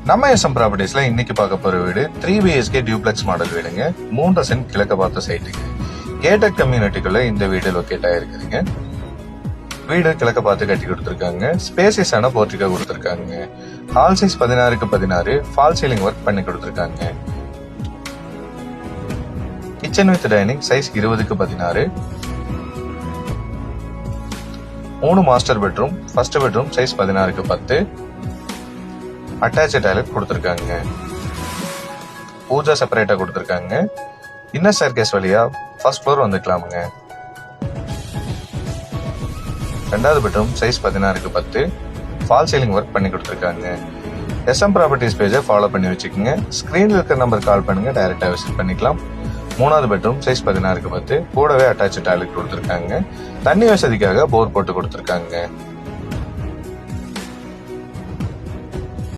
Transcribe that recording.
நம்ம எஸ்எம் ப்ராப்பர்ட்டிஸ்ல இன்னைக்கு பார்க்க போற வீடு 3 BHK டியூப்ளெக்ஸ் மாடல் வீடுங்க. 3 சென்ட் கிழக்க பார்த்த சைட்டுங்க. கேட்டட் கம்யூனிட்டிக்குள்ள இந்த வீடு லொக்கேட் ஆயிருக்குதுங்க. வீடு கிழக்க பார்த்து கட்டி கொடுத்துருக்காங்க. ஸ்பேசியஸான போர்ட்டிகோ கொடுத்துருக்காங்க. ஹால் சைஸ் 16க்கு 16 ஃபால் சீலிங் ஒர்க் பண்ணி கொடுத்துருக்காங்க. கிச்சன் வித் டைனிங் சைஸ் 20க்கு 16. 3 master bedroom. First bedroom size 16க்கு 10. அட்டாச் டாய்லெட் கொடுத்துருக்காங்க. பூஜா செப்பரேட்டா கொடுத்துருக்காங்க. இன்னர் ஸ்டேர்கேஸ் வழியா ஃபர்ஸ்ட் ஃப்ளோர் வந்துக்கலாமுங்க. ரெண்டாவது பெட்ரூம் சைஸ் 16க்கு 10. ஃபால் சீலிங் ஒர்க் பண்ணி கொடுத்துருக்காங்க. எஸ்எம் ப்ராப்பர்ட்டிஸ் பேஜை ஃபாலோ பண்ணி வச்சுக்கோங்க. ஸ்கிரீன்ல இருக்கிற நம்பர் கால் பண்ணுங்க, டைரக்டா விசிட் பண்ணிக்கலாம். மூணாவது பெட்ரூம் சைஸ் 16க்கு 10. கூடவே அட்டாச் டாய்லெட் கொடுத்துருக்காங்க. தண்ணி வசதிக்காக போர் போட்டு கொடுத்துருக்காங்க.